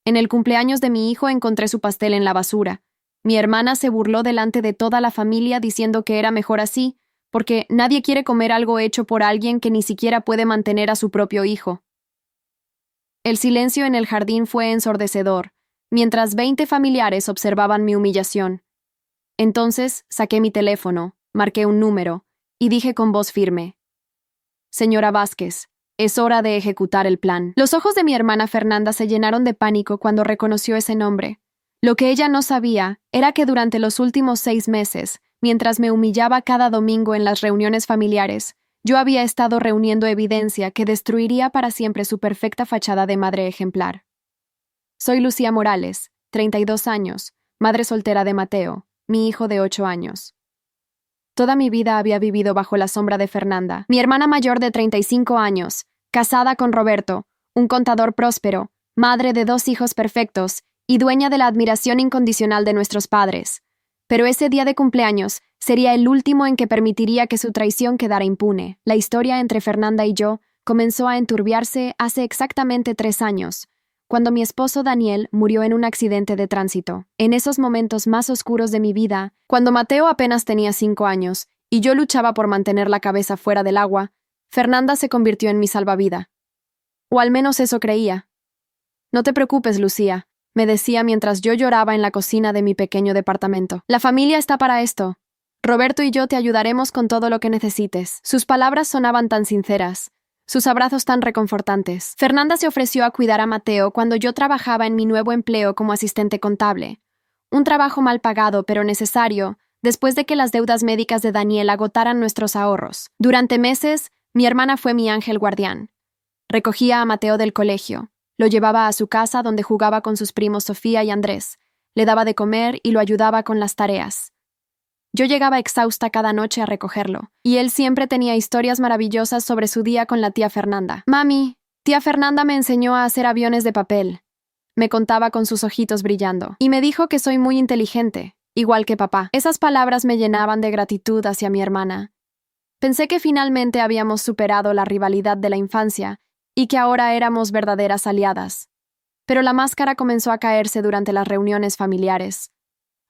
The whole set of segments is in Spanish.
En el cumpleaños de mi hijo encontré su pastel en la basura. Mi hermana se burló delante de toda la familia diciendo que era mejor así, porque nadie quiere comer algo hecho por alguien que ni siquiera puede mantener a su propio hijo. El silencio en el jardín fue ensordecedor, mientras 20 familiares observaban mi humillación. Entonces saqué mi teléfono, marqué un número, y dije con voz firme: «Señora Vázquez, es hora de ejecutar el plan». Los ojos de mi hermana Fernanda se llenaron de pánico cuando reconoció ese nombre. Lo que ella no sabía era que durante los últimos 6 meses, mientras me humillaba cada domingo en las reuniones familiares, yo había estado reuniendo evidencia que destruiría para siempre su perfecta fachada de madre ejemplar. Soy Lucía Morales, 32 años, madre soltera de Mateo, mi hijo de 8 años. Toda mi vida había vivido bajo la sombra de Fernanda, mi hermana mayor de 35 años, casada con Roberto, un contador próspero, madre de 2 hijos perfectos y dueña de la admiración incondicional de nuestros padres. Pero ese día de cumpleaños sería el último en que permitiría que su traición quedara impune. La historia entre Fernanda y yo comenzó a enturbiarse hace exactamente 3 años, cuando mi esposo Daniel murió en un accidente de tránsito. En esos momentos más oscuros de mi vida, cuando Mateo apenas tenía 5 años y yo luchaba por mantener la cabeza fuera del agua, Fernanda se convirtió en mi salvavidas. O al menos eso creía. «No te preocupes, Lucía», me decía mientras yo lloraba en la cocina de mi pequeño departamento. «La familia está para esto. Roberto y yo te ayudaremos con todo lo que necesites». Sus palabras sonaban tan sinceras, sus abrazos tan reconfortantes. Fernanda se ofreció a cuidar a Mateo cuando yo trabajaba en mi nuevo empleo como asistente contable. Un trabajo mal pagado pero necesario, después de que las deudas médicas de Daniel agotaran nuestros ahorros. Durante meses, mi hermana fue mi ángel guardián. Recogía a Mateo del colegio, lo llevaba a su casa donde jugaba con sus primos Sofía y Andrés, le daba de comer y lo ayudaba con las tareas. Yo llegaba exhausta cada noche a recogerlo, y él siempre tenía historias maravillosas sobre su día con la tía Fernanda. «Mami, tía Fernanda me enseñó a hacer aviones de papel», me contaba con sus ojitos brillando, «y me dijo que soy muy inteligente, igual que papá». Esas palabras me llenaban de gratitud hacia mi hermana. Pensé que finalmente habíamos superado la rivalidad de la infancia y que ahora éramos verdaderas aliadas. Pero la máscara comenzó a caerse durante las reuniones familiares.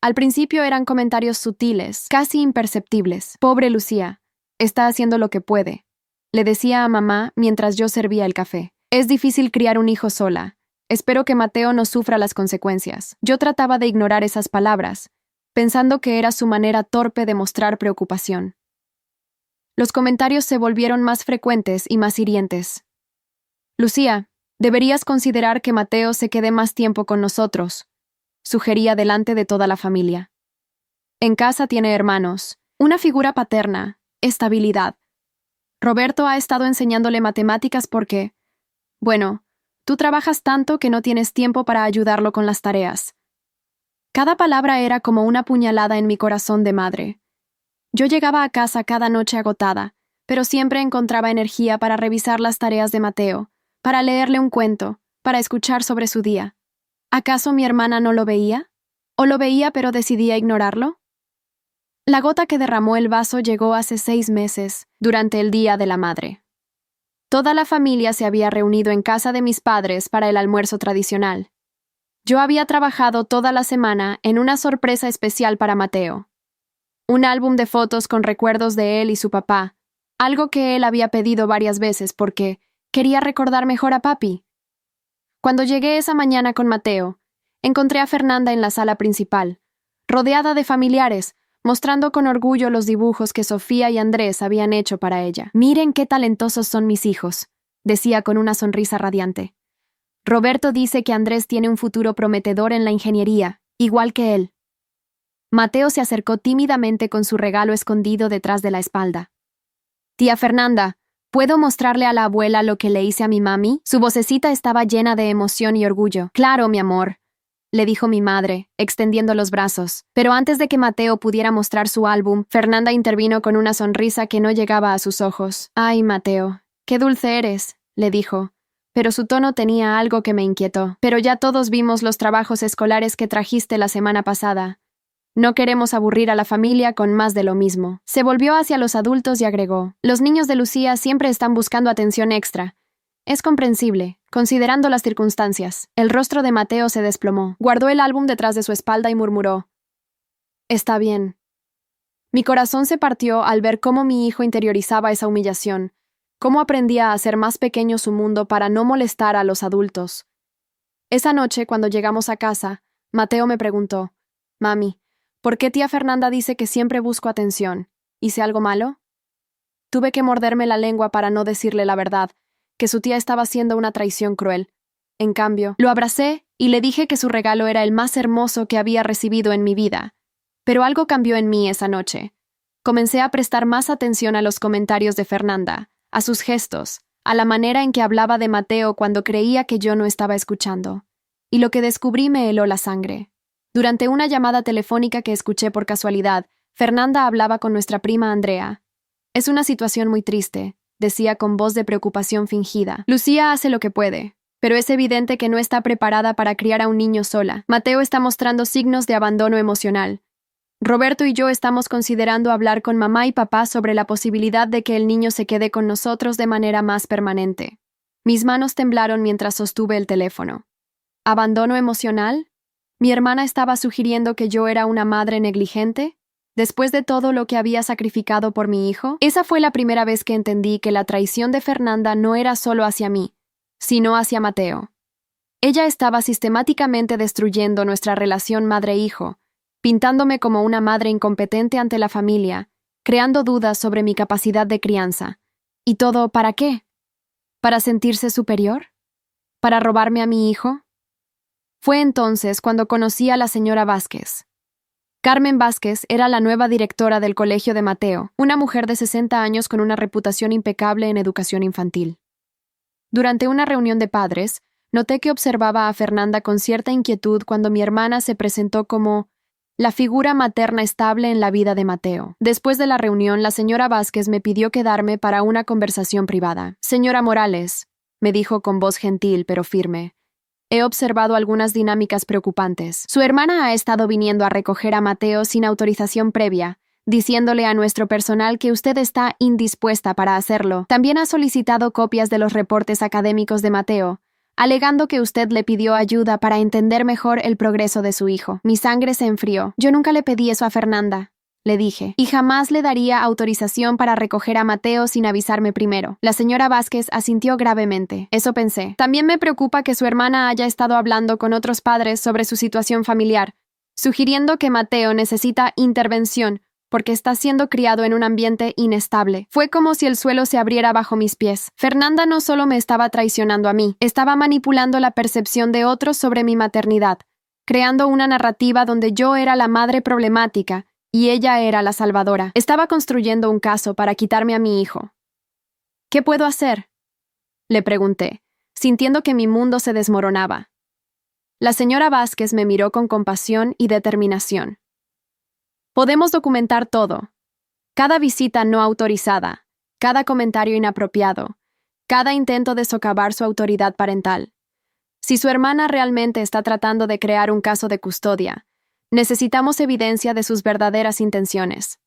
Al principio eran comentarios sutiles, casi imperceptibles. «Pobre Lucía, está haciendo lo que puede», le decía a mamá mientras yo servía el café. «Es difícil criar un hijo sola. Espero que Mateo no sufra las consecuencias». Yo trataba de ignorar esas palabras, pensando que era su manera torpe de mostrar preocupación. Los comentarios se volvieron más frecuentes y más hirientes. «Lucía, deberías considerar que Mateo se quede más tiempo con nosotros», sugería delante de toda la familia. «En casa tiene hermanos, una figura paterna, estabilidad. Roberto ha estado enseñándole matemáticas porque, bueno, tú trabajas tanto que no tienes tiempo para ayudarlo con las tareas». Cada palabra era como una puñalada en mi corazón de madre. Yo llegaba a casa cada noche agotada, pero siempre encontraba energía para revisar las tareas de Mateo, para leerle un cuento, para escuchar sobre su día. ¿Acaso mi hermana no lo veía? ¿O lo veía pero decidía ignorarlo? La gota que derramó el vaso llegó hace 6 meses, durante el Día de la Madre. Toda la familia se había reunido en casa de mis padres para el almuerzo tradicional. Yo había trabajado toda la semana en una sorpresa especial para Mateo. Un álbum de fotos con recuerdos de él y su papá, algo que él había pedido varias veces porque quería recordar mejor a papi. Cuando llegué esa mañana con Mateo, encontré a Fernanda en la sala principal, rodeada de familiares, mostrando con orgullo los dibujos que Sofía y Andrés habían hecho para ella. «Miren qué talentosos son mis hijos», decía con una sonrisa radiante. «Roberto dice que Andrés tiene un futuro prometedor en la ingeniería, igual que él». Mateo se acercó tímidamente con su regalo escondido detrás de la espalda. «Tía Fernanda, ¿puedo mostrarle a la abuela lo que le hice a mi mami?» Su vocecita estaba llena de emoción y orgullo. «Claro, mi amor», le dijo mi madre, extendiendo los brazos. Pero antes de que Mateo pudiera mostrar su álbum, Fernanda intervino con una sonrisa que no llegaba a sus ojos. «Ay, Mateo, qué dulce eres», le dijo. Pero su tono tenía algo que me inquietó. «Pero ya todos vimos los trabajos escolares que trajiste la semana pasada. No queremos aburrir a la familia con más de lo mismo». Se volvió hacia los adultos y agregó: «Los niños de Lucía siempre están buscando atención extra. Es comprensible, considerando las circunstancias. El rostro de Mateo se desplomó. Guardó el álbum detrás de su espalda y murmuró: «Está bien». Mi corazón se partió al ver cómo mi hijo interiorizaba esa humillación, cómo aprendía a hacer más pequeño su mundo para no molestar a los adultos. Esa noche, cuando llegamos a casa, Mateo me preguntó: «Mami, ¿por qué tía Fernanda dice que siempre busco atención? ¿Hice algo malo?». Tuve que morderme la lengua para no decirle la verdad, que su tía estaba haciendo una traición cruel. En cambio, lo abracé y le dije que su regalo era el más hermoso que había recibido en mi vida. Pero algo cambió en mí esa noche. Comencé a prestar más atención a los comentarios de Fernanda, a sus gestos, a la manera en que hablaba de Mateo cuando creía que yo no estaba escuchando. Y lo que descubrí me heló la sangre. Durante una llamada telefónica que escuché por casualidad, Fernanda hablaba con nuestra prima Andrea. «Es una situación muy triste», decía con voz de preocupación fingida. «Lucía hace lo que puede, pero es evidente que no está preparada para criar a un niño sola. Mateo está mostrando signos de abandono emocional. Roberto y yo estamos considerando hablar con mamá y papá sobre la posibilidad de que el niño se quede con nosotros de manera más permanente». Mis manos temblaron mientras sostuve el teléfono. ¿Abandono emocional? ¿Mi hermana estaba sugiriendo que yo era una madre negligente? ¿Después de todo lo que había sacrificado por mi hijo? Esa fue la primera vez que entendí que la traición de Fernanda no era solo hacia mí, sino hacia Mateo. Ella estaba sistemáticamente destruyendo nuestra relación madre-hijo, pintándome como una madre incompetente ante la familia, creando dudas sobre mi capacidad de crianza. ¿Y todo para qué? ¿Para sentirse superior? ¿Para robarme a mi hijo? Fue entonces cuando conocí a la señora Vázquez. Carmen Vázquez era la nueva directora del colegio de Mateo, una mujer de 60 años con una reputación impecable en educación infantil. Durante una reunión de padres, noté que observaba a Fernanda con cierta inquietud cuando mi hermana se presentó como la figura materna estable en la vida de Mateo. Después de la reunión, la señora Vázquez me pidió quedarme para una conversación privada. «Señora Morales», me dijo con voz gentil pero firme, «he observado algunas dinámicas preocupantes. Su hermana ha estado viniendo a recoger a Mateo sin autorización previa, diciéndole a nuestro personal que usted está indispuesta para hacerlo. También ha solicitado copias de los reportes académicos de Mateo, alegando que usted le pidió ayuda para entender mejor el progreso de su hijo». Mi sangre se enfrió. «Yo nunca le pedí eso a Fernanda», le dije, «y jamás le daría autorización para recoger a Mateo sin avisarme primero». La señora Vázquez asintió gravemente. «Eso pensé. También me preocupa que su hermana haya estado hablando con otros padres sobre su situación familiar, sugiriendo que Mateo necesita intervención porque está siendo criado en un ambiente inestable. Fue como si el suelo se abriera bajo mis pies. Fernanda no solo me estaba traicionando a mí, estaba manipulando la percepción de otros sobre mi maternidad, creando una narrativa donde yo era la madre problemática y ella era la salvadora. Estaba construyendo un caso para quitarme a mi hijo. «¿Qué puedo hacer?», le pregunté, sintiendo que mi mundo se desmoronaba. La señora Vázquez me miró con compasión y determinación. «Podemos documentar todo. Cada visita no autorizada, cada comentario inapropiado, cada intento de socavar su autoridad parental. Si su hermana realmente está tratando de crear un caso de custodia, necesitamos evidencia de sus verdaderas intenciones».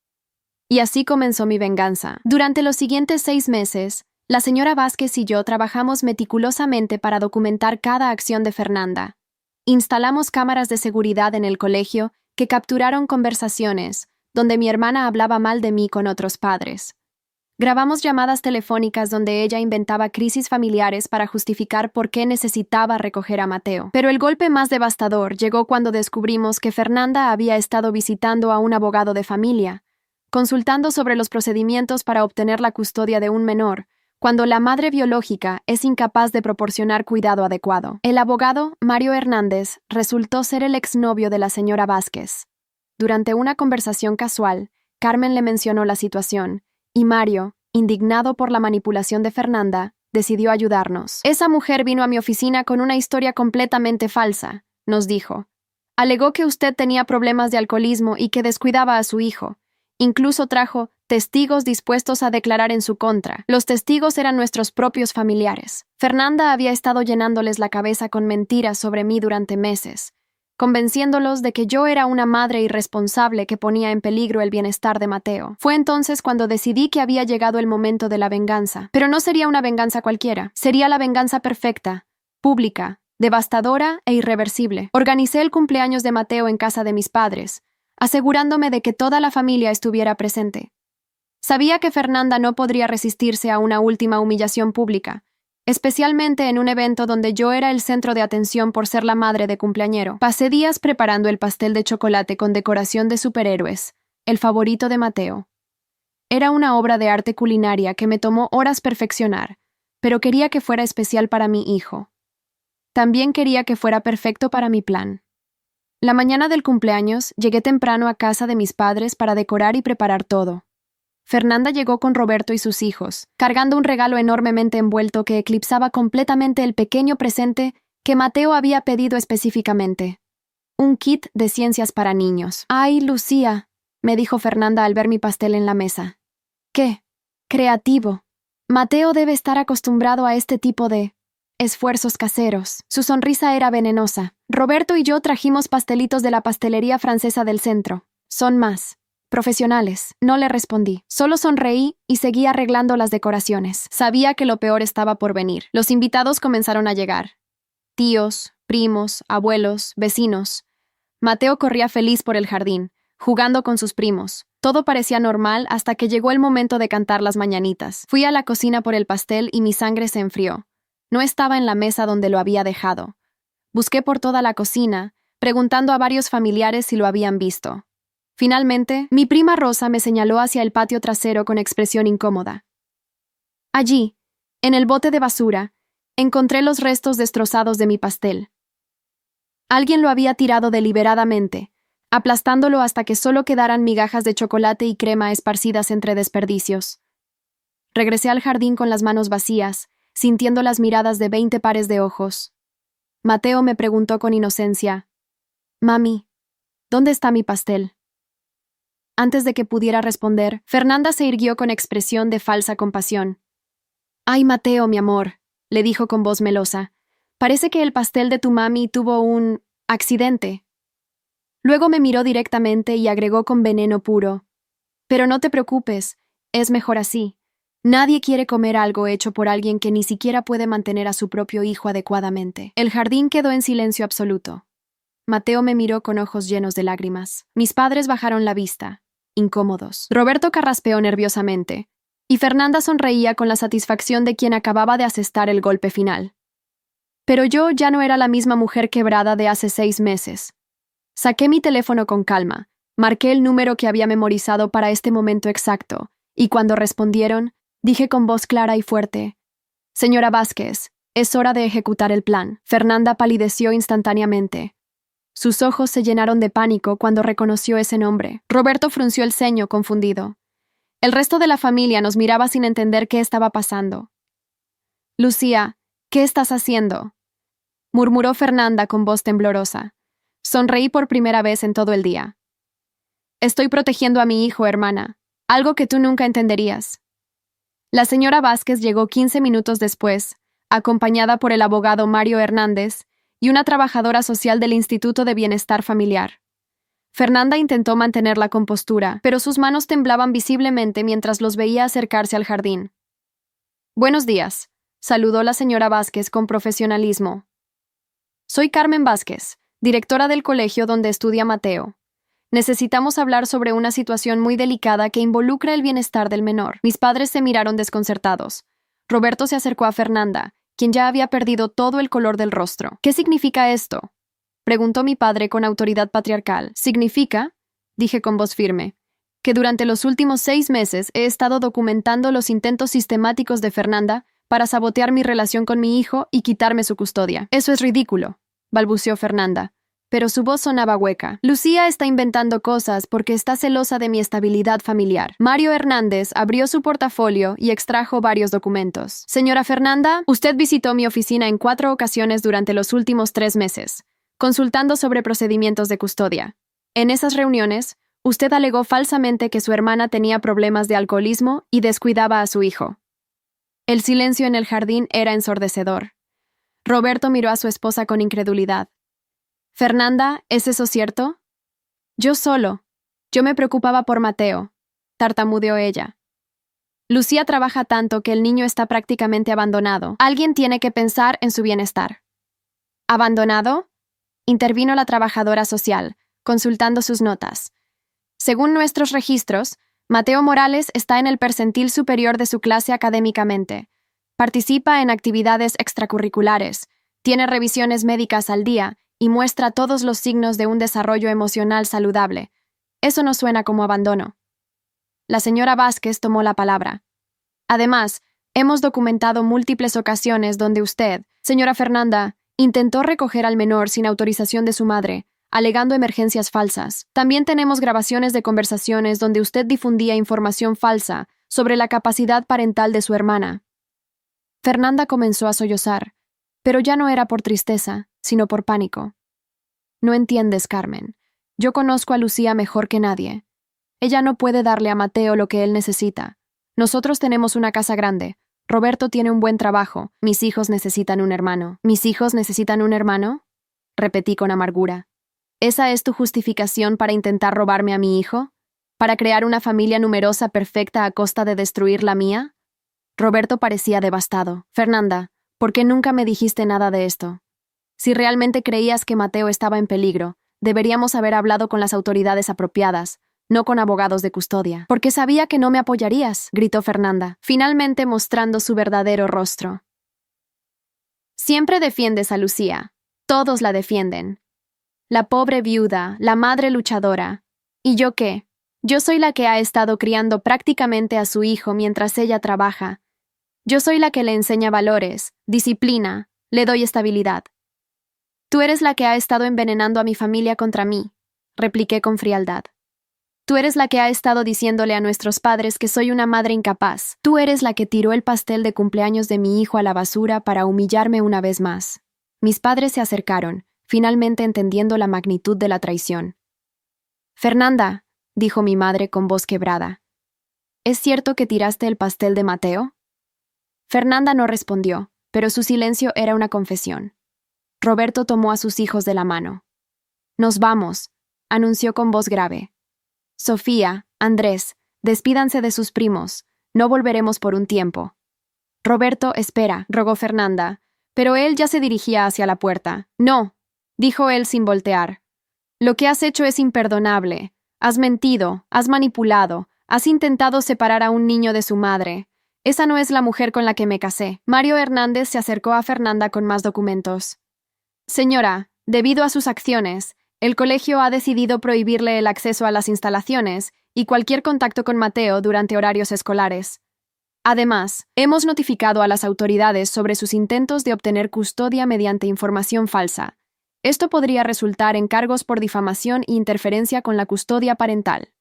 Y así comenzó mi venganza. Durante los siguientes 6 meses, la señora Vázquez y yo trabajamos meticulosamente para documentar cada acción de Fernanda. Instalamos cámaras de seguridad en el colegio que capturaron conversaciones donde mi hermana hablaba mal de mí con otros padres. Grabamos llamadas telefónicas donde ella inventaba crisis familiares para justificar por qué necesitaba recoger a Mateo. Pero el golpe más devastador llegó cuando descubrimos que Fernanda había estado visitando a un abogado de familia, consultando sobre los procedimientos para obtener la custodia de un menor, cuando la madre biológica es incapaz de proporcionar cuidado adecuado. El abogado, Mario Hernández, resultó ser el exnovio de la señora Vázquez. Durante una conversación casual, Carmen le mencionó la situación, y Mario, indignado por la manipulación de Fernanda, decidió ayudarnos. «Esa mujer vino a mi oficina con una historia completamente falsa», nos dijo. «Alegó que usted tenía problemas de alcoholismo y que descuidaba a su hijo. Incluso trajo testigos dispuestos a declarar en su contra. Los testigos eran nuestros propios familiares. Fernanda había estado llenándoles la cabeza con mentiras sobre mí durante meses. convenciéndolos de que yo era una madre irresponsable que ponía en peligro el bienestar de Mateo. Fue entonces cuando decidí que había llegado el momento de la venganza. Pero no sería una venganza cualquiera, sería la venganza perfecta, pública, devastadora e irreversible. Organicé el cumpleaños de Mateo en casa de mis padres, asegurándome de que toda la familia estuviera presente. Sabía que Fernanda no podría resistirse a una última humillación pública, especialmente en un evento donde yo era el centro de atención por ser la madre de cumpleañero. Pasé días preparando el pastel de chocolate con decoración de superhéroes, el favorito de Mateo. Era una obra de arte culinaria que me tomó horas perfeccionar, pero quería que fuera especial para mi hijo. También quería que fuera perfecto para mi plan. La mañana del cumpleaños llegué temprano a casa de mis padres para decorar y preparar todo. Fernanda llegó con Roberto y sus hijos, cargando un regalo enormemente envuelto que eclipsaba completamente el pequeño presente que Mateo había pedido específicamente. Un kit de ciencias para niños. «Ay, Lucía», me dijo Fernanda al ver mi pastel en la mesa. «¿Qué? Creativo. Mateo debe estar acostumbrado a este tipo de esfuerzos caseros». Su sonrisa era venenosa. «Roberto y yo trajimos pastelitos de la pastelería francesa del centro. Son más profesionales». No le respondí. Solo sonreí y seguí arreglando las decoraciones. Sabía que lo peor estaba por venir. Los invitados comenzaron a llegar. Tíos, primos, abuelos, vecinos. Mateo corría feliz por el jardín, jugando con sus primos. Todo parecía normal hasta que llegó el momento de cantar las mañanitas. Fui a la cocina por el pastel y mi sangre se enfrió. No estaba en la mesa donde lo había dejado. Busqué por toda la cocina, preguntando a varios familiares si lo habían visto. Finalmente, mi prima Rosa me señaló hacia el patio trasero con expresión incómoda. Allí, en el bote de basura, encontré los restos destrozados de mi pastel. Alguien lo había tirado deliberadamente, aplastándolo hasta que solo quedaran migajas de chocolate y crema esparcidas entre desperdicios. Regresé al jardín con las manos vacías, sintiendo las miradas de 20 pares de ojos. Mateo me preguntó con inocencia: «Mami, ¿dónde está mi pastel?». Antes de que pudiera responder, Fernanda se irguió con expresión de falsa compasión. «Ay, Mateo, mi amor», le dijo con voz melosa, «parece que el pastel de tu mami tuvo un accidente». Luego me miró directamente y agregó con veneno puro: «Pero no te preocupes, es mejor así. Nadie quiere comer algo hecho por alguien que ni siquiera puede mantener a su propio hijo adecuadamente». El jardín quedó en silencio absoluto. Mateo me miró con ojos llenos de lágrimas. Mis padres bajaron la vista, incómodos. Roberto carraspeó nerviosamente, y Fernanda sonreía con la satisfacción de quien acababa de asestar el golpe final. Pero yo ya no era la misma mujer quebrada de hace 6 meses. Saqué mi teléfono con calma, marqué el número que había memorizado para este momento exacto, y cuando respondieron, dije con voz clara y fuerte: «Señora Vázquez, es hora de ejecutar el plan». Fernanda palideció instantáneamente. Sus ojos se llenaron de pánico cuando reconoció ese nombre. Roberto frunció el ceño, confundido. El resto de la familia nos miraba sin entender qué estaba pasando. «Lucía, ¿qué estás haciendo?», murmuró Fernanda con voz temblorosa. Sonreí por primera vez en todo el día. «Estoy protegiendo a mi hijo, hermana, algo que tú nunca entenderías». La señora Vázquez llegó 15 minutos después, acompañada por el abogado Mario Hernández y una trabajadora social del Instituto de Bienestar Familiar. Fernanda intentó mantener la compostura, pero sus manos temblaban visiblemente mientras los veía acercarse al jardín. «Buenos días», saludó la señora Vázquez con profesionalismo. «Soy Carmen Vázquez, directora del colegio donde estudia Mateo. Necesitamos hablar sobre una situación muy delicada que involucra el bienestar del menor». Mis padres se miraron desconcertados. Roberto se acercó a Fernanda, quien ya había perdido todo el color del rostro. «¿Qué significa esto?», preguntó mi padre con autoridad patriarcal. «Significa», dije con voz firme, «que durante los últimos 6 meses he estado documentando los intentos sistemáticos de Fernanda para sabotear mi relación con mi hijo y quitarme su custodia». «Eso es ridículo», balbuceó Fernanda, pero su voz sonaba hueca. «Lucía está inventando cosas porque está celosa de mi estabilidad familiar». Mario Hernández abrió su portafolio y extrajo varios documentos. «Señora Fernanda, usted visitó mi oficina en 4 ocasiones durante los últimos 3 meses, consultando sobre procedimientos de custodia. En esas reuniones, usted alegó falsamente que su hermana tenía problemas de alcoholismo y descuidaba a su hijo». El silencio en el jardín era ensordecedor. Roberto miró a su esposa con incredulidad. Fernanda, ¿es eso cierto? Yo solo. Yo me preocupaba por Mateo, tartamudeó ella. Lucía trabaja tanto que el niño está prácticamente abandonado. Alguien tiene que pensar en su bienestar. ¿Abandonado? Intervino la trabajadora social, consultando sus notas. Según nuestros registros, Mateo Morales está en el percentil superior de su clase académicamente. Participa en actividades extracurriculares, tiene revisiones médicas al día y muestra todos los signos de un desarrollo emocional saludable. Eso no suena como abandono. La señora Vázquez tomó la palabra. Además, hemos documentado múltiples ocasiones donde usted, señora Fernanda, intentó recoger al menor sin autorización de su madre, alegando emergencias falsas. También tenemos grabaciones de conversaciones donde usted difundía información falsa sobre la capacidad parental de su hermana. Fernanda comenzó a sollozar, pero ya no era por tristeza, sino por pánico. No entiendes, Carmen. Yo conozco a Lucía mejor que nadie. Ella no puede darle a Mateo lo que él necesita. Nosotros tenemos una casa grande. Roberto tiene un buen trabajo. Mis hijos necesitan un hermano. ¿Mis hijos necesitan un hermano? Repetí con amargura. ¿Esa es tu justificación para intentar robarme a mi hijo? ¿Para crear una familia numerosa perfecta a costa de destruir la mía? Roberto parecía devastado. Fernanda, ¿por qué nunca me dijiste nada de esto? Si realmente creías que Mateo estaba en peligro, deberíamos haber hablado con las autoridades apropiadas, no con abogados de custodia. Porque sabía que no me apoyarías, gritó Fernanda, finalmente mostrando su verdadero rostro. Siempre defiendes a Lucía. Todos la defienden. La pobre viuda, la madre luchadora. ¿Y yo qué? Yo soy la que ha estado criando prácticamente a su hijo mientras ella trabaja. Yo soy la que le enseña valores, disciplina, le doy estabilidad. Tú eres la que ha estado envenenando a mi familia contra mí, repliqué con frialdad. Tú eres la que ha estado diciéndole a nuestros padres que soy una madre incapaz. Tú eres la que tiró el pastel de cumpleaños de mi hijo a la basura para humillarme una vez más. Mis padres se acercaron, finalmente entendiendo la magnitud de la traición. Fernanda, dijo mi madre con voz quebrada, ¿es cierto que tiraste el pastel de Mateo? Fernanda no respondió, pero su silencio era una confesión. Roberto tomó a sus hijos de la mano. Nos vamos, anunció con voz grave. Sofía, Andrés, despídanse de sus primos. No volveremos por un tiempo. Roberto, espera, rogó Fernanda, pero él ya se dirigía hacia la puerta. No, dijo él sin voltear. Lo que has hecho es imperdonable. Has mentido, has manipulado, has intentado separar a un niño de su madre. Esa no es la mujer con la que me casé. Mario Hernández se acercó a Fernanda con más documentos. Señora, debido a sus acciones, el colegio ha decidido prohibirle el acceso a las instalaciones y cualquier contacto con Mateo durante horarios escolares. Además, hemos notificado a las autoridades sobre sus intentos de obtener custodia mediante información falsa. Esto podría resultar en cargos por difamación e interferencia con la custodia parental.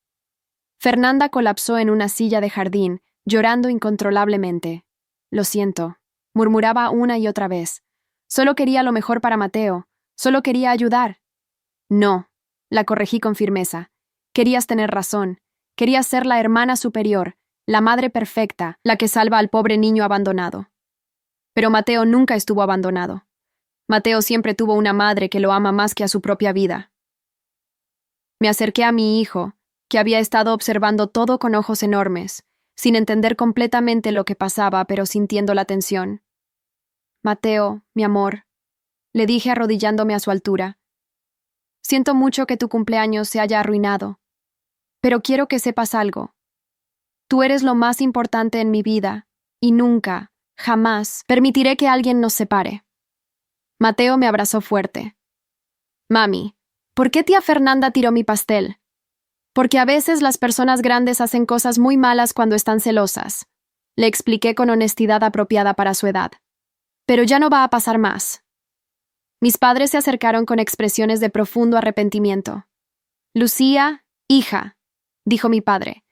Fernanda colapsó en una silla de jardín, llorando incontrolablemente. Lo siento, murmuraba una y otra vez. Solo quería lo mejor para Mateo. Solo quería ayudar. No, la corregí con firmeza. Querías tener razón. Querías ser la hermana superior, la madre perfecta, la que salva al pobre niño abandonado. Pero Mateo nunca estuvo abandonado. Mateo siempre tuvo una madre que lo ama más que a su propia vida. Me acerqué a mi hijo, que había estado observando todo con ojos enormes, sin entender completamente lo que pasaba, pero sintiendo la tensión. Mateo, mi amor, le dije arrodillándome a su altura. Siento mucho que tu cumpleaños se haya arruinado, pero quiero que sepas algo. Tú eres lo más importante en mi vida, y nunca, jamás, permitiré que alguien nos separe. Mateo me abrazó fuerte. Mami, ¿por qué tía Fernanda tiró mi pastel? Porque a veces las personas grandes hacen cosas muy malas cuando están celosas. Le expliqué con honestidad apropiada para su edad. Pero ya no va a pasar más. Mis padres se acercaron con expresiones de profundo arrepentimiento. Lucía, hija, dijo mi padre.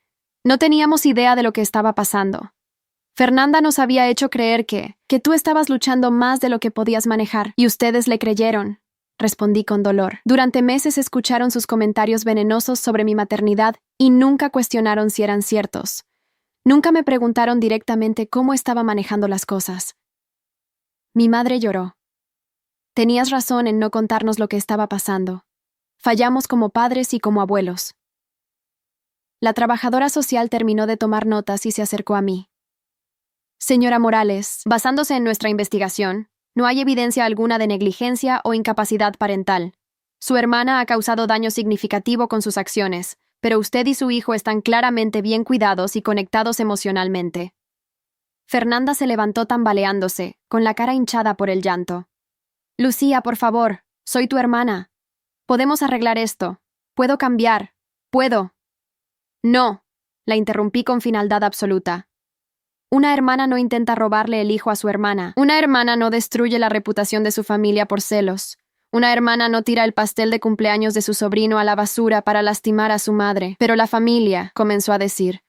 No teníamos idea de lo que estaba pasando. Fernanda nos había hecho creer que tú estabas luchando más de lo que podías manejar, y ustedes le creyeron, respondí con dolor. Durante meses escucharon sus comentarios venenosos sobre mi maternidad y nunca cuestionaron si eran ciertos. Nunca me preguntaron directamente cómo estaba manejando las cosas. Mi madre lloró. Tenías razón en no contarnos lo que estaba pasando. Fallamos como padres y como abuelos. La trabajadora social terminó de tomar notas y se acercó a mí. Señora Morales, basándose en nuestra investigación, no hay evidencia alguna de negligencia o incapacidad parental. Su hermana ha causado daño significativo con sus acciones, pero usted y su hijo están claramente bien cuidados y conectados emocionalmente. Fernanda se levantó tambaleándose, con la cara hinchada por el llanto. Lucía, por favor, soy tu hermana. Podemos arreglar esto. Puedo cambiar. Puedo. No, la interrumpí con frialdad absoluta. Una hermana no intenta robarle el hijo a su hermana. Una hermana no destruye la reputación de su familia por celos. Una hermana no tira el pastel de cumpleaños de su sobrino a la basura para lastimar a su madre. Pero la familia, comenzó a decir.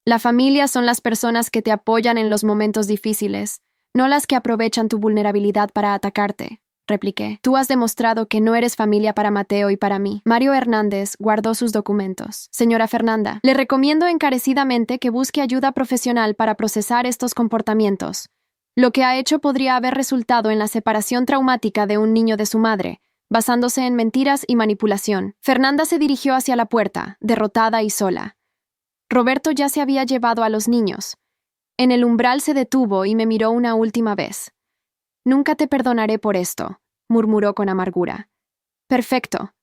La familia son las personas que te apoyan en los momentos difíciles, no las que aprovechan tu vulnerabilidad para atacarte, repliqué. Tú has demostrado que no eres familia para Mateo y para mí. Mario Hernández guardó sus documentos. Señora Fernanda, le recomiendo encarecidamente que busque ayuda profesional para procesar estos comportamientos. Lo que ha hecho podría haber resultado en la separación traumática de un niño de su madre, basándose en mentiras y manipulación. Fernanda se dirigió hacia la puerta, derrotada y sola. Roberto ya se había llevado a los niños. En el umbral se detuvo y me miró una última vez. Nunca te perdonaré por esto, murmuró con amargura. Perfecto,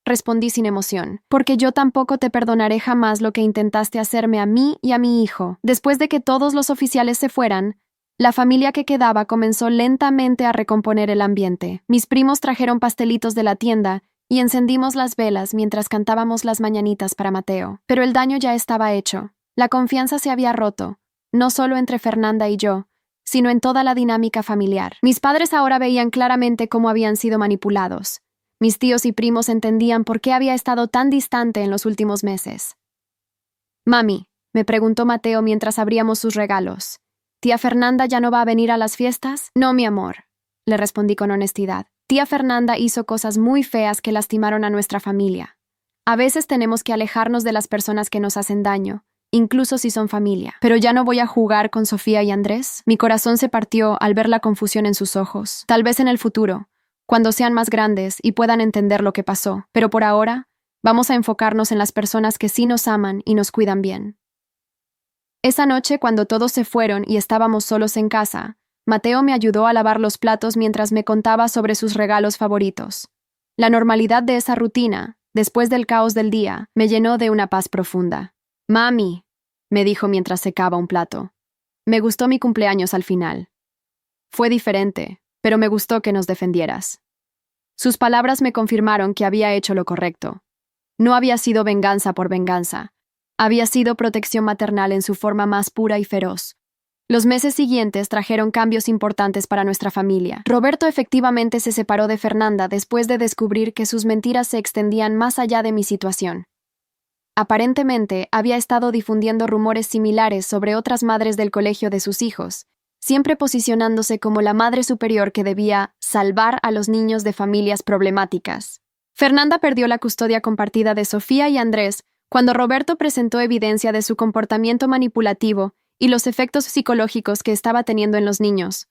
respondí sin emoción, porque yo tampoco te perdonaré jamás lo que intentaste hacerme a mí y a mi hijo. Después de que todos los oficiales se fueran, la familia que quedaba comenzó lentamente a recomponer el ambiente. Mis primos trajeron pastelitos de la tienda y encendimos las velas mientras cantábamos las mañanitas para Mateo. Pero el daño ya estaba hecho. La confianza se había roto, no solo entre Fernanda y yo, sino en toda la dinámica familiar. Mis padres ahora veían claramente cómo habían sido manipulados. Mis tíos y primos entendían por qué había estado tan distante en los últimos meses. Mami, me preguntó Mateo mientras abríamos sus regalos. ¿Tía Fernanda ya no va a venir a las fiestas? No, mi amor, le respondí con honestidad. Tía Fernanda hizo cosas muy feas que lastimaron a nuestra familia. A veces tenemos que alejarnos de las personas que nos hacen daño, incluso si son familia. Pero ya no voy a jugar con Sofía y Andrés. Mi corazón se partió al ver la confusión en sus ojos. Tal vez en el futuro, cuando sean más grandes y puedan entender lo que pasó. Pero por ahora, vamos a enfocarnos en las personas que sí nos aman y nos cuidan bien. Esa noche, cuando todos se fueron y estábamos solos en casa, Mateo me ayudó a lavar los platos mientras me contaba sobre sus regalos favoritos. La normalidad de esa rutina, después del caos del día, me llenó de una paz profunda. Mami, me dijo mientras secaba un plato. Me gustó mi cumpleaños al final. Fue diferente, pero me gustó que nos defendieras. Sus palabras me confirmaron que había hecho lo correcto. No había sido venganza por venganza. Había sido protección maternal en su forma más pura y feroz. Los meses siguientes trajeron cambios importantes para nuestra familia. Roberto efectivamente se separó de Fernanda después de descubrir que sus mentiras se extendían más allá de mi situación. Aparentemente, había estado difundiendo rumores similares sobre otras madres del colegio de sus hijos, siempre posicionándose como la madre superior que debía salvar a los niños de familias problemáticas. Fernanda perdió la custodia compartida de Sofía y Andrés cuando Roberto presentó evidencia de su comportamiento manipulativo y los efectos psicológicos que estaba teniendo en los niños.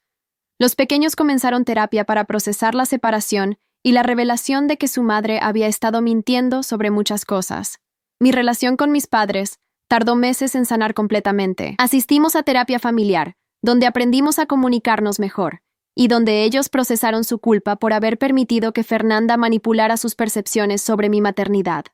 Los pequeños comenzaron terapia para procesar la separación y la revelación de que su madre había estado mintiendo sobre muchas cosas. Mi relación con mis padres tardó meses en sanar completamente. Asistimos a terapia familiar, donde aprendimos a comunicarnos mejor, y donde ellos procesaron su culpa por haber permitido que Fernanda manipulara sus percepciones sobre mi maternidad.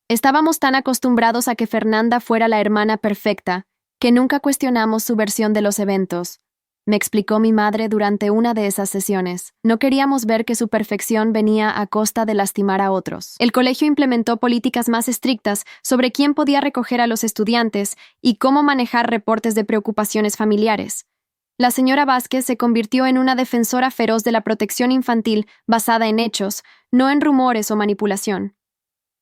Estábamos tan acostumbrados a que Fernanda fuera la hermana perfecta, que nunca cuestionamos su versión de los eventos, me explicó mi madre durante una de esas sesiones. No queríamos ver que su perfección venía a costa de lastimar a otros. El colegio implementó políticas más estrictas sobre quién podía recoger a los estudiantes y cómo manejar reportes de preocupaciones familiares. La señora Vázquez se convirtió en una defensora feroz de la protección infantil basada en hechos, no en rumores o manipulación.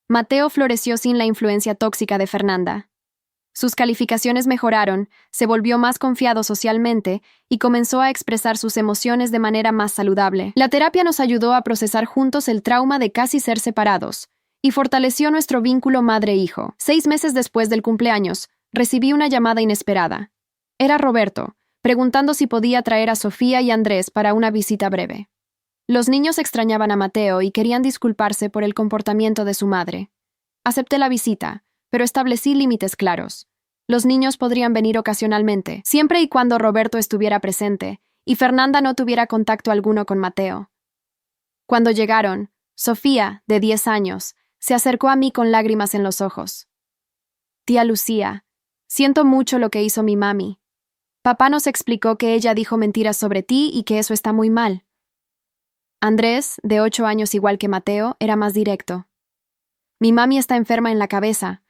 Mateo floreció sin la influencia tóxica de Fernanda. Sus calificaciones mejoraron, se volvió más confiado socialmente y comenzó a expresar sus emociones de manera más saludable. La terapia nos ayudó a procesar juntos el trauma de casi ser separados y fortaleció nuestro vínculo madre-hijo. 6 meses después del cumpleaños, recibí una llamada inesperada. Era Roberto, preguntando si podía traer a Sofía y Andrés para una visita breve. Los niños extrañaban a Mateo y querían disculparse por el comportamiento de su madre. Acepté la visita, pero establecí límites claros. Los niños podrían venir ocasionalmente, siempre y cuando Roberto estuviera presente y Fernanda no tuviera contacto alguno con Mateo. Cuando llegaron, Sofía, de 10 años, se acercó a mí con lágrimas en los ojos. Tía Lucía, siento mucho lo que hizo mi mami. Papá nos explicó que ella dijo mentiras sobre ti y que eso está muy mal. Andrés, de 8 años igual que Mateo, era más directo. Mi mami está enferma en la cabeza,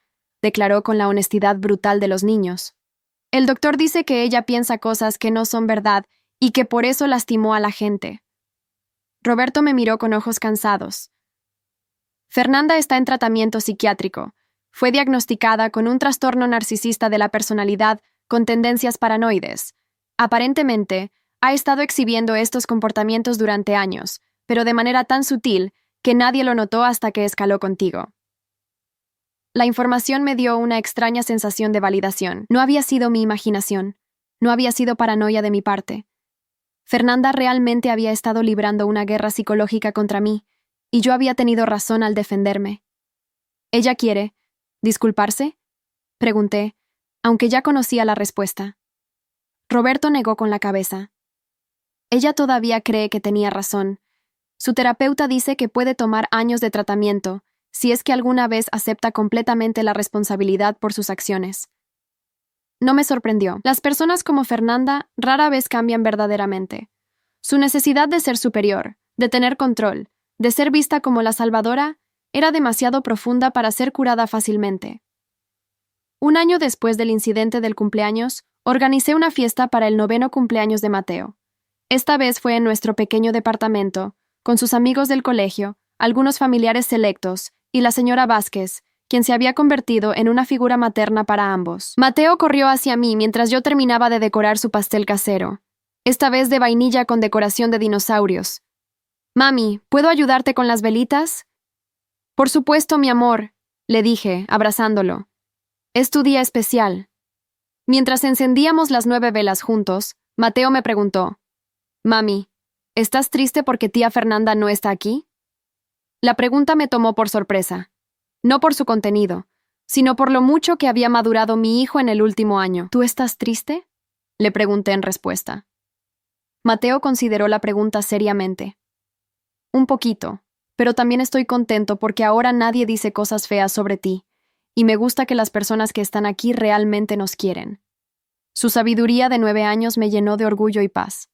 declaró con la honestidad brutal de los niños. El doctor dice que ella piensa cosas que no son verdad y que por eso lastimó a la gente. Roberto me miró con ojos cansados. Fernanda está en tratamiento psiquiátrico. Fue diagnosticada con un trastorno narcisista de la personalidad con tendencias paranoides. Aparentemente, ha estado exhibiendo estos comportamientos durante años, pero de manera tan sutil que nadie lo notó hasta que escaló contigo. La información me dio una extraña sensación de validación. No había sido mi imaginación. No había sido paranoia de mi parte. Fernanda realmente había estado librando una guerra psicológica contra mí, y yo había tenido razón al defenderme. ¿Ella quiere disculparse?, pregunté, aunque ya conocía la respuesta. Roberto negó con la cabeza. Ella todavía cree que tenía razón. Su terapeuta dice que puede tomar años de tratamiento si es que alguna vez acepta completamente la responsabilidad por sus acciones. No me sorprendió. Las personas como Fernanda rara vez cambian verdaderamente. Su necesidad de ser superior, de tener control, de ser vista como la salvadora, era demasiado profunda para ser curada fácilmente. Un año después del incidente del cumpleaños, organicé una fiesta para el 9º cumpleaños de Mateo. Esta vez fue en nuestro pequeño departamento, con sus amigos del colegio, algunos familiares selectos y la señora Vázquez, quien se había convertido en una figura materna para ambos. Mateo corrió hacia mí mientras yo terminaba de decorar su pastel casero, esta vez de vainilla con decoración de dinosaurios. «Mami, ¿puedo ayudarte con las velitas?» «Por supuesto, mi amor», le dije, abrazándolo. «Es tu día especial». Mientras encendíamos las 9 velas juntos, Mateo me preguntó, «Mami, ¿estás triste porque tía Fernanda no está aquí?» La pregunta me tomó por sorpresa. No por su contenido, sino por lo mucho que había madurado mi hijo en el último año. ¿Tú estás triste?, le pregunté en respuesta. Mateo consideró la pregunta seriamente. Un poquito, pero también estoy contento porque ahora nadie dice cosas feas sobre ti, y me gusta que las personas que están aquí realmente nos quieren. Su sabiduría de 9 años me llenó de orgullo y paz.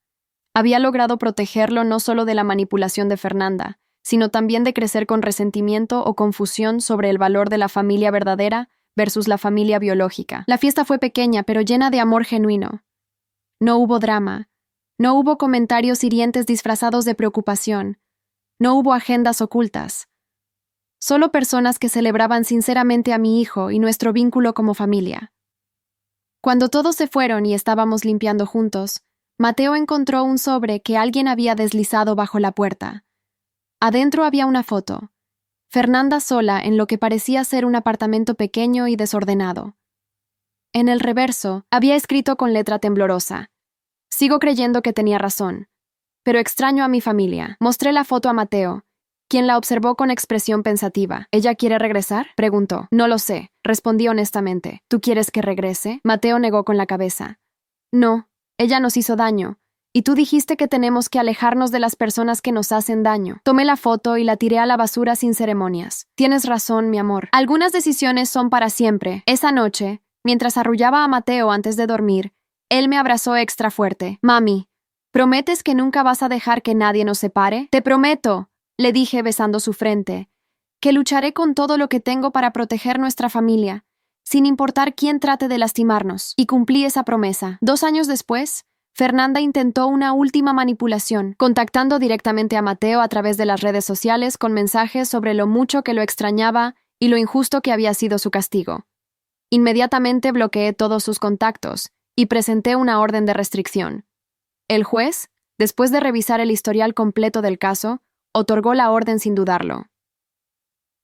Había logrado protegerlo no solo de la manipulación de Fernanda, sino también de crecer con resentimiento o confusión sobre el valor de la familia verdadera versus la familia biológica. La fiesta fue pequeña, pero llena de amor genuino. No hubo drama, no hubo comentarios hirientes disfrazados de preocupación, no hubo agendas ocultas. Solo personas que celebraban sinceramente a mi hijo y nuestro vínculo como familia. Cuando todos se fueron y estábamos limpiando juntos, Mateo encontró un sobre que alguien había deslizado bajo la puerta. Adentro había una foto. Fernanda sola en lo que parecía ser un apartamento pequeño y desordenado. En el reverso había escrito con letra temblorosa: «Sigo creyendo que tenía razón, pero extraño a mi familia». Mostré la foto a Mateo, quien la observó con expresión pensativa. «¿Ella quiere regresar?», preguntó. «No lo sé», respondí honestamente. «¿Tú quieres que regrese?». Mateo negó con la cabeza. «No, ella nos hizo daño. Y tú dijiste que tenemos que alejarnos de las personas que nos hacen daño». Tomé la foto y la tiré a la basura sin ceremonias. «Tienes razón, mi amor. Algunas decisiones son para siempre». Esa noche, mientras arrullaba a Mateo antes de dormir, él me abrazó extra fuerte. «Mami, ¿prometes que nunca vas a dejar que nadie nos separe?» «Te prometo», le dije besando su frente, «que lucharé con todo lo que tengo para proteger nuestra familia, sin importar quién trate de lastimarnos». Y cumplí esa promesa. 2 años después, Fernanda intentó una última manipulación, contactando directamente a Mateo a través de las redes sociales con mensajes sobre lo mucho que lo extrañaba y lo injusto que había sido su castigo. Inmediatamente bloqueé todos sus contactos y presenté una orden de restricción. El juez, después de revisar el historial completo del caso, otorgó la orden sin dudarlo.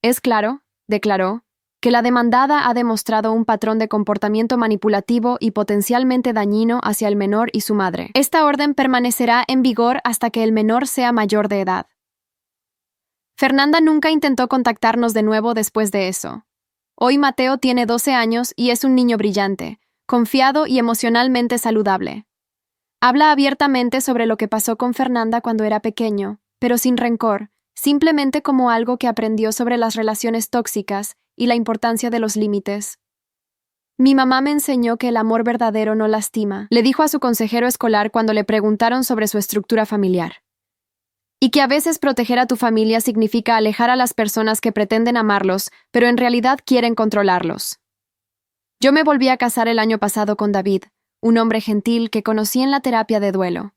«Es claro», declaró, que la demandada ha demostrado un patrón de comportamiento manipulativo y potencialmente dañino hacia el menor y su madre. Esta orden permanecerá en vigor hasta que el menor sea mayor de edad. Fernanda nunca intentó contactarnos de nuevo después de eso. Hoy Mateo tiene 12 años y es un niño brillante, confiado y emocionalmente saludable. Habla abiertamente sobre lo que pasó con Fernanda cuando era pequeño, pero sin rencor, simplemente como algo que aprendió sobre las relaciones tóxicas y la importancia de los límites. Mi mamá me enseñó que el amor verdadero no lastima, le dijo a su consejero escolar cuando le preguntaron sobre su estructura familiar. Y que a veces proteger a tu familia significa alejar a las personas que pretenden amarlos, pero en realidad quieren controlarlos. Yo me volví a casar el año pasado con David, un hombre gentil que conocí en la terapia de duelo.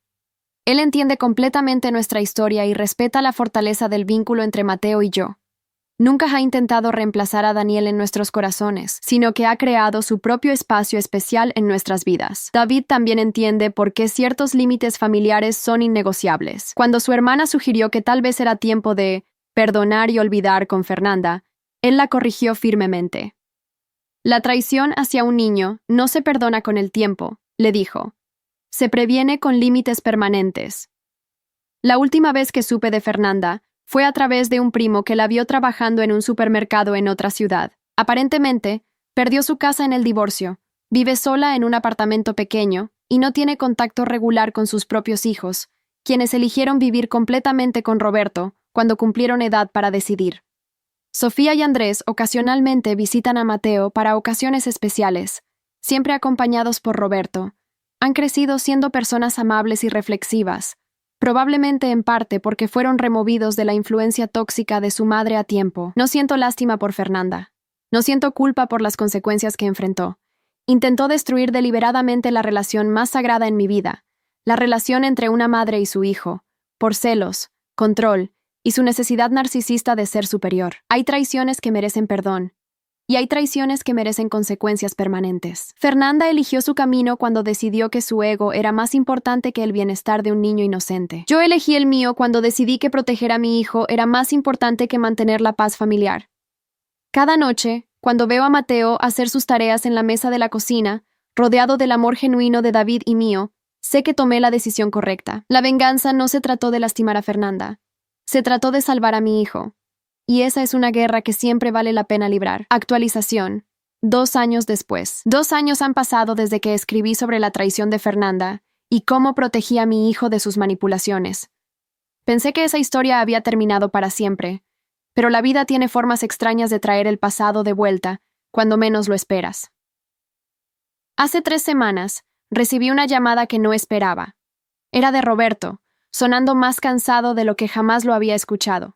Él entiende completamente nuestra historia y respeta la fortaleza del vínculo entre Mateo y yo. Nunca ha intentado reemplazar a Daniel en nuestros corazones, sino que ha creado su propio espacio especial en nuestras vidas. David también entiende por qué ciertos límites familiares son innegociables. Cuando su hermana sugirió que tal vez era tiempo de perdonar y olvidar con Fernanda, él la corrigió firmemente. La traición hacia un niño no se perdona con el tiempo, le dijo. Se previene con límites permanentes. La última vez que supe de Fernanda fue a través de un primo que la vio trabajando en un supermercado en otra ciudad. Aparentemente, perdió su casa en el divorcio, vive sola en un apartamento pequeño y no tiene contacto regular con sus propios hijos, quienes eligieron vivir completamente con Roberto cuando cumplieron edad para decidir. Sofía y Andrés ocasionalmente visitan a Mateo para ocasiones especiales, siempre acompañados por Roberto. Han crecido siendo personas amables y reflexivas, probablemente en parte porque fueron removidos de la influencia tóxica de su madre a tiempo. No siento lástima por Fernanda. No siento culpa por las consecuencias que enfrentó. Intentó destruir deliberadamente la relación más sagrada en mi vida, la relación entre una madre y su hijo, por celos, control y su necesidad narcisista de ser superior. Hay traiciones que merecen perdón, y hay traiciones que merecen consecuencias permanentes. Fernanda eligió su camino cuando decidió que su ego era más importante que el bienestar de un niño inocente. Yo elegí el mío cuando decidí que proteger a mi hijo era más importante que mantener la paz familiar. Cada noche, cuando veo a Mateo hacer sus tareas en la mesa de la cocina, rodeado del amor genuino de David y mío, sé que tomé la decisión correcta. La venganza no se trató de lastimar a Fernanda. Se trató de salvar a mi hijo. Y esa es una guerra que siempre vale la pena librar. Actualización. 2 años después. 2 años han pasado desde que escribí sobre la traición de Fernanda y cómo protegí a mi hijo de sus manipulaciones. Pensé que esa historia había terminado para siempre, pero la vida tiene formas extrañas de traer el pasado de vuelta cuando menos lo esperas. Hace 3 semanas, recibí una llamada que no esperaba. Era de Roberto, sonando más cansado de lo que jamás lo había escuchado.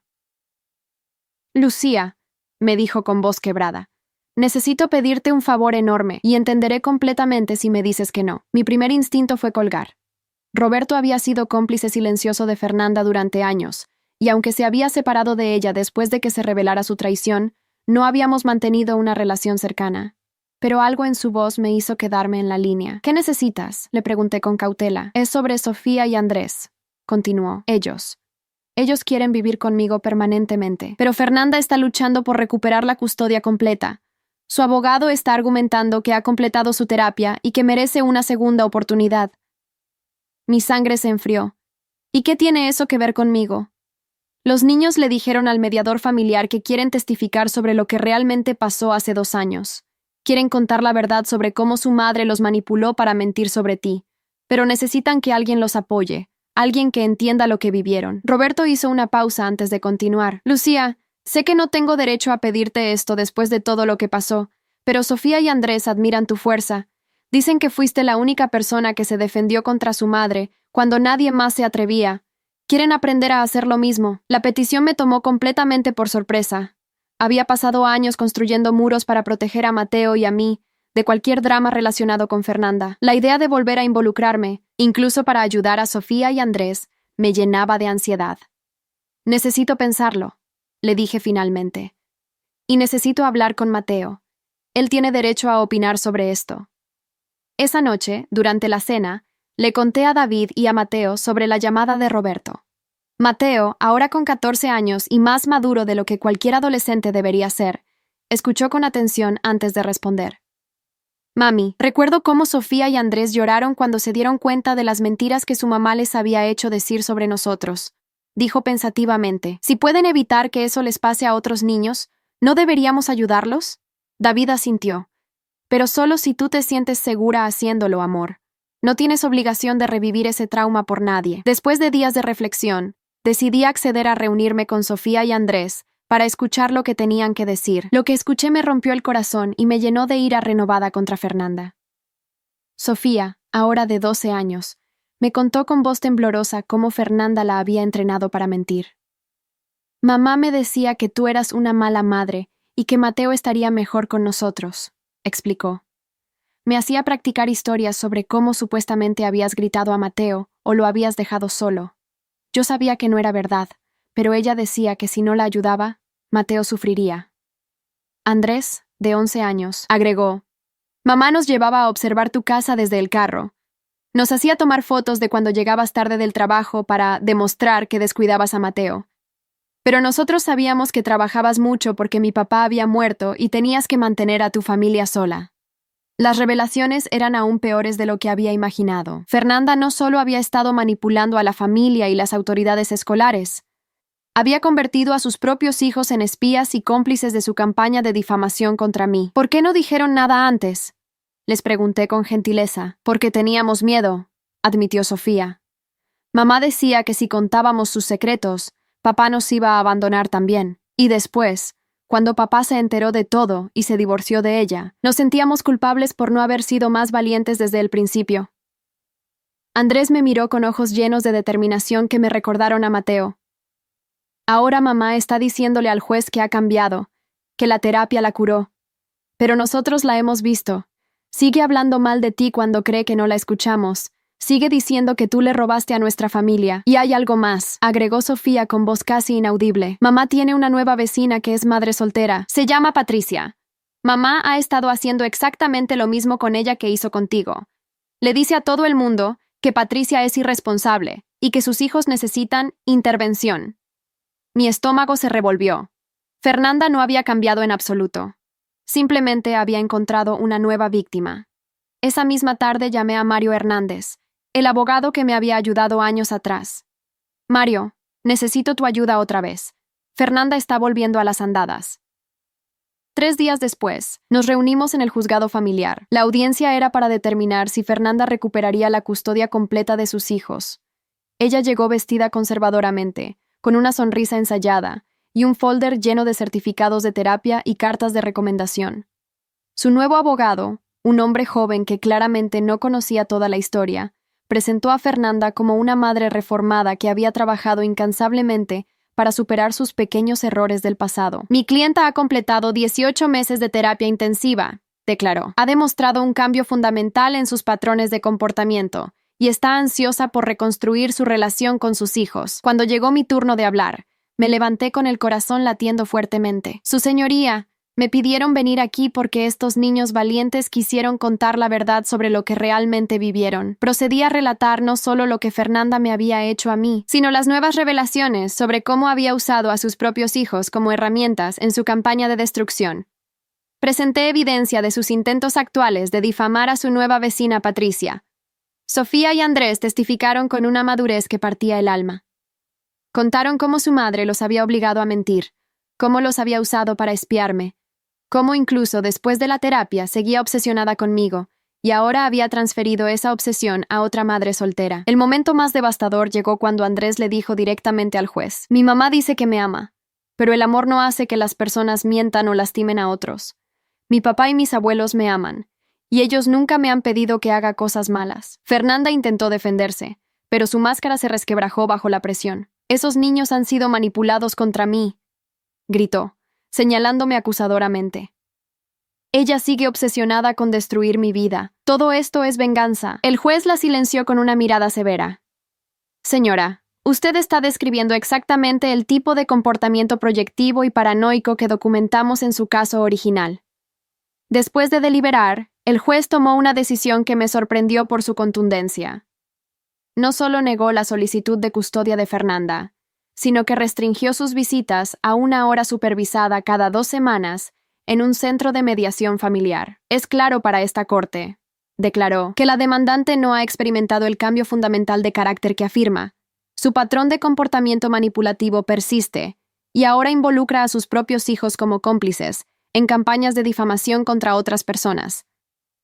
Lucía, me dijo con voz quebrada, necesito pedirte un favor enorme y entenderé completamente si me dices que no. Mi primer instinto fue colgar. Roberto había sido cómplice silencioso de Fernanda durante años, y aunque se había separado de ella después de que se revelara su traición, no habíamos mantenido una relación cercana. Pero algo en su voz me hizo quedarme en la línea. ¿Qué necesitas?, le pregunté con cautela. Es sobre Sofía y Andrés, continuó. Ellos quieren vivir conmigo permanentemente, pero Fernanda está luchando por recuperar la custodia completa. Su abogado está argumentando que ha completado su terapia y que merece una segunda oportunidad. Mi sangre se enfrió. ¿Y qué tiene eso que ver conmigo? Los niños le dijeron al mediador familiar que quieren testificar sobre lo que realmente pasó hace 2 años. Quieren contar la verdad sobre cómo su madre los manipuló para mentir sobre ti, pero necesitan que alguien los apoye. Alguien que entienda lo que vivieron. Roberto hizo una pausa antes de continuar. Lucía, sé que no tengo derecho a pedirte esto después de todo lo que pasó, pero Sofía y Andrés admiran tu fuerza. Dicen que fuiste la única persona que se defendió contra su madre cuando nadie más se atrevía. Quieren aprender a hacer lo mismo. La petición me tomó completamente por sorpresa. Había pasado años construyendo muros para proteger a Mateo y a mí de cualquier drama relacionado con Fernanda. La idea de volver a involucrarme, incluso para ayudar a Sofía y Andrés, me llenaba de ansiedad. Necesito pensarlo, le dije finalmente. Y necesito hablar con Mateo. Él tiene derecho a opinar sobre esto. Esa noche, durante la cena, le conté a David y a Mateo sobre la llamada de Roberto. Mateo, ahora con 14 años y más maduro de lo que cualquier adolescente debería ser, Escuchó con atención antes de responder. Mami, recuerdo cómo Sofía y Andrés lloraron cuando se dieron cuenta de las mentiras que su mamá les había hecho decir sobre nosotros. Dijo pensativamente. Si pueden evitar que eso les pase a otros niños, ¿no deberíamos ayudarlos? David asintió. Pero solo si tú te sientes segura haciéndolo, amor. No tienes obligación de revivir ese trauma por nadie. Después de días de reflexión, decidí acceder a reunirme con Sofía y Andrés para escuchar lo que tenían que decir. Lo que escuché me rompió el corazón y me llenó de ira renovada contra Fernanda. Sofía, ahora de 12 años, me contó con voz temblorosa cómo Fernanda la había entrenado para mentir. Mamá me decía que tú eras una mala madre y que Mateo estaría mejor con nosotros, explicó. Me hacía practicar historias sobre cómo supuestamente habías gritado a Mateo o lo habías dejado solo. Yo sabía que no era verdad, pero ella decía que si no la ayudaba, Mateo sufriría. Andrés, de 11 años, agregó: Mamá nos llevaba a observar tu casa desde el carro. Nos hacía tomar fotos de cuando llegabas tarde del trabajo para demostrar que descuidabas a Mateo. Pero nosotros sabíamos que trabajabas mucho porque mi papá había muerto y tenías que mantener a tu familia sola. Las revelaciones eran aún peores de lo que había imaginado. Fernanda no solo había estado manipulando a la familia y las autoridades escolares, había convertido a sus propios hijos en espías y cómplices de su campaña de difamación contra mí. ¿Por qué no dijeron nada antes? Les pregunté con gentileza. Porque teníamos miedo, admitió Sofía. Mamá decía que si contábamos sus secretos, papá nos iba a abandonar también. Y después, cuando papá se enteró de todo y se divorció de ella, nos sentíamos culpables por no haber sido más valientes desde el principio. Andrés me miró con ojos llenos de determinación que me recordaron a Mateo. Ahora mamá está diciéndole al juez que ha cambiado, que la terapia la curó. Pero nosotros la hemos visto. Sigue hablando mal de ti cuando cree que no la escuchamos. Sigue diciendo que tú le robaste a nuestra familia. Y hay algo más, agregó Sofía con voz casi inaudible. Mamá tiene una nueva vecina que es madre soltera. Se llama Patricia. Mamá ha estado haciendo exactamente lo mismo con ella que hizo contigo. Le dice a todo el mundo que Patricia es irresponsable y que sus hijos necesitan intervención. Mi estómago se revolvió. Fernanda no había cambiado en absoluto. Simplemente había encontrado una nueva víctima. Esa misma tarde llamé a Mario Hernández, el abogado que me había ayudado años atrás. Mario, necesito tu ayuda otra vez. Fernanda está volviendo a las andadas. 3 días después, nos reunimos en el juzgado familiar. La audiencia era para determinar si Fernanda recuperaría la custodia completa de sus hijos. Ella llegó vestida conservadoramente, con una sonrisa ensayada y un folder lleno de certificados de terapia y cartas de recomendación. Su nuevo abogado, un hombre joven que claramente no conocía toda la historia, presentó a Fernanda como una madre reformada que había trabajado incansablemente para superar sus pequeños errores del pasado. Mi clienta ha completado 18 meses de terapia intensiva, declaró. Ha demostrado un cambio fundamental en sus patrones de comportamiento y está ansiosa por reconstruir su relación con sus hijos. Cuando llegó mi turno de hablar, me levanté con el corazón latiendo fuertemente. Su señoría, me pidieron venir aquí porque estos niños valientes quisieron contar la verdad sobre lo que realmente vivieron. Procedí a relatar no solo lo que Fernanda me había hecho a mí, sino las nuevas revelaciones sobre cómo había usado a sus propios hijos como herramientas en su campaña de destrucción. Presenté evidencia de sus intentos actuales de difamar a su nueva vecina Patricia. Sofía y Andrés testificaron con una madurez que partía el alma. Contaron cómo su madre los había obligado a mentir, cómo los había usado para espiarme, cómo incluso después de la terapia seguía obsesionada conmigo, y ahora había transferido esa obsesión a otra madre soltera. El momento más devastador llegó cuando Andrés le dijo directamente al juez: Mi mamá dice que me ama, pero el amor no hace que las personas mientan o lastimen a otros. Mi papá y mis abuelos me aman, y ellos nunca me han pedido que haga cosas malas. Fernanda intentó defenderse, pero su máscara se resquebrajó bajo la presión. Esos niños han sido manipulados contra mí, gritó, señalándome acusadoramente. Ella sigue obsesionada con destruir mi vida. Todo esto es venganza. El juez la silenció con una mirada severa. Señora, usted está describiendo exactamente el tipo de comportamiento proyectivo y paranoico que documentamos en su caso original. Después de deliberar, el juez tomó una decisión que me sorprendió por su contundencia. No solo negó la solicitud de custodia de Fernanda, sino que restringió sus visitas a una hora supervisada cada 2 semanas en un centro de mediación familiar. Es claro para esta corte, declaró, que la demandante no ha experimentado el cambio fundamental de carácter que afirma. Su patrón de comportamiento manipulativo persiste y ahora involucra a sus propios hijos como cómplices en campañas de difamación contra otras personas.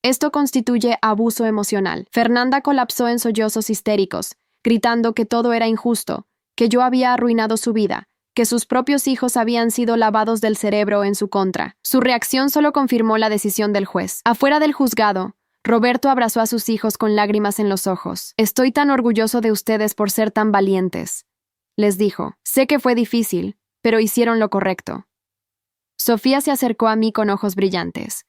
Esto constituye abuso emocional. Fernanda colapsó en sollozos histéricos, gritando que todo era injusto, que yo había arruinado su vida, que sus propios hijos habían sido lavados del cerebro en su contra. Su reacción solo confirmó la decisión del juez. Afuera del juzgado, Roberto abrazó a sus hijos con lágrimas en los ojos. «Estoy tan orgulloso de ustedes por ser tan valientes», les dijo. «Sé que fue difícil, pero hicieron lo correcto». Sofía se acercó a mí con ojos brillantes.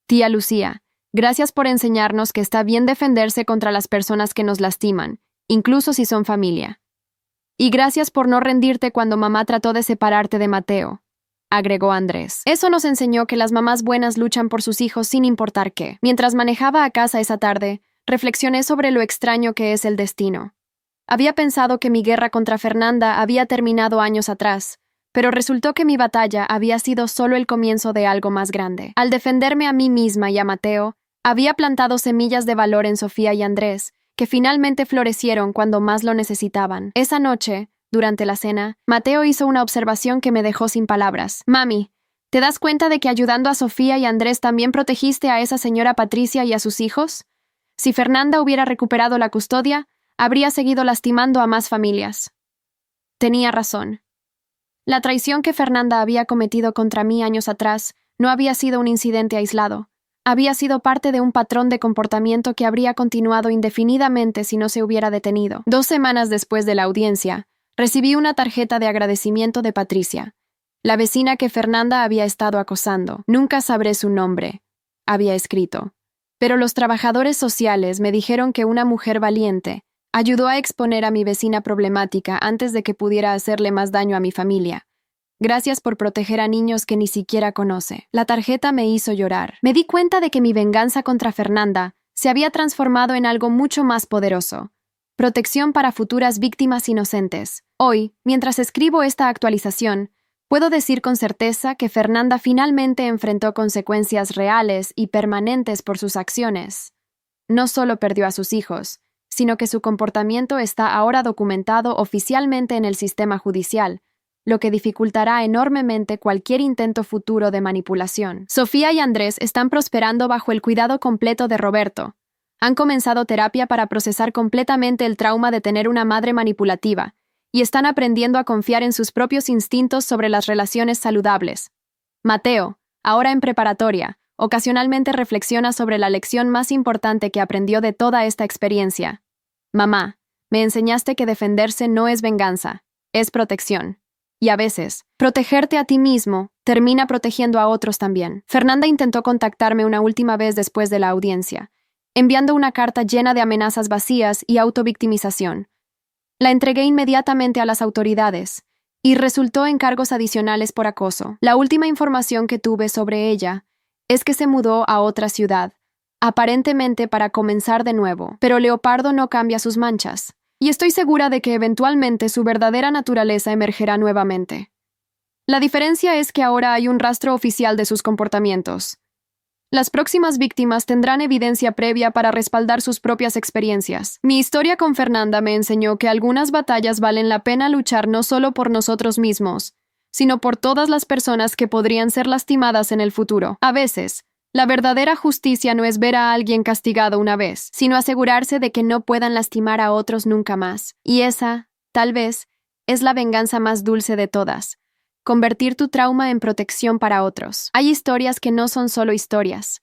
«Tía Lucía, gracias por enseñarnos que está bien defenderse contra las personas que nos lastiman, incluso si son familia. Y gracias por no rendirte cuando mamá trató de separarte de Mateo», agregó Andrés. Eso nos enseñó que las mamás buenas luchan por sus hijos sin importar qué. Mientras manejaba a casa esa tarde, reflexioné sobre lo extraño que es el destino. Había pensado que mi guerra contra Fernanda había terminado años atrás, pero resultó que mi batalla había sido solo el comienzo de algo más grande. Al defenderme a mí misma y a Mateo, había plantado semillas de valor en Sofía y Andrés, que finalmente florecieron cuando más lo necesitaban. Esa noche, durante la cena, Mateo hizo una observación que me dejó sin palabras. «Mami, ¿te das cuenta de que ayudando a Sofía y Andrés también protegiste a esa señora Patricia y a sus hijos? Si Fernanda hubiera recuperado la custodia, habría seguido lastimando a más familias». Tenía razón. La traición que Fernanda había cometido contra mí años atrás no había sido un incidente aislado. Había sido parte de un patrón de comportamiento que habría continuado indefinidamente si no se hubiera detenido. 2 semanas después de la audiencia, recibí una tarjeta de agradecimiento de Patricia, la vecina que Fernanda había estado acosando. «Nunca sabré su nombre», había escrito. Pero los trabajadores sociales me dijeron que una mujer valiente ayudó a exponer a mi vecina problemática antes de que pudiera hacerle más daño a mi familia. Gracias por proteger a niños que ni siquiera conoce. La tarjeta me hizo llorar. Me di cuenta de que mi venganza contra Fernanda se había transformado en algo mucho más poderoso. Protección para futuras víctimas inocentes. Hoy, mientras escribo esta actualización, puedo decir con certeza que Fernanda finalmente enfrentó consecuencias reales y permanentes por sus acciones. No solo perdió a sus hijos, sino que su comportamiento está ahora documentado oficialmente en el sistema judicial, lo que dificultará enormemente cualquier intento futuro de manipulación. Sofía y Andrés están prosperando bajo el cuidado completo de Roberto. Han comenzado terapia para procesar completamente el trauma de tener una madre manipulativa, y están aprendiendo a confiar en sus propios instintos sobre las relaciones saludables. Mateo, ahora en preparatoria, ocasionalmente reflexiona sobre la lección más importante que aprendió de toda esta experiencia. «Mamá, me enseñaste que defenderse no es venganza, es protección. Y a veces, protegerte a ti mismo termina protegiendo a otros también». Fernanda intentó contactarme una última vez después de la audiencia, enviando una carta llena de amenazas vacías y autovictimización. La entregué inmediatamente a las autoridades y resultó en cargos adicionales por acoso. La última información que tuve sobre ella es que se mudó a otra ciudad, aparentemente para comenzar de nuevo, pero Leopardo no cambia sus manchas, y estoy segura de que eventualmente su verdadera naturaleza emergerá nuevamente. La diferencia es que ahora hay un rastro oficial de sus comportamientos. Las próximas víctimas tendrán evidencia previa para respaldar sus propias experiencias. Mi historia con Fernanda me enseñó que algunas batallas valen la pena luchar no solo por nosotros mismos, sino por todas las personas que podrían ser lastimadas en el futuro. A veces, la verdadera justicia no es ver a alguien castigado una vez, sino asegurarse de que no puedan lastimar a otros nunca más. Y esa, tal vez, es la venganza más dulce de todas. Convertir tu trauma en protección para otros. Hay historias que no son solo historias.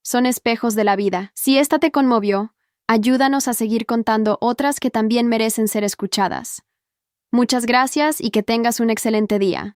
Son espejos de la vida. Si esta te conmovió, ayúdanos a seguir contando otras que también merecen ser escuchadas. Muchas gracias y que tengas un excelente día.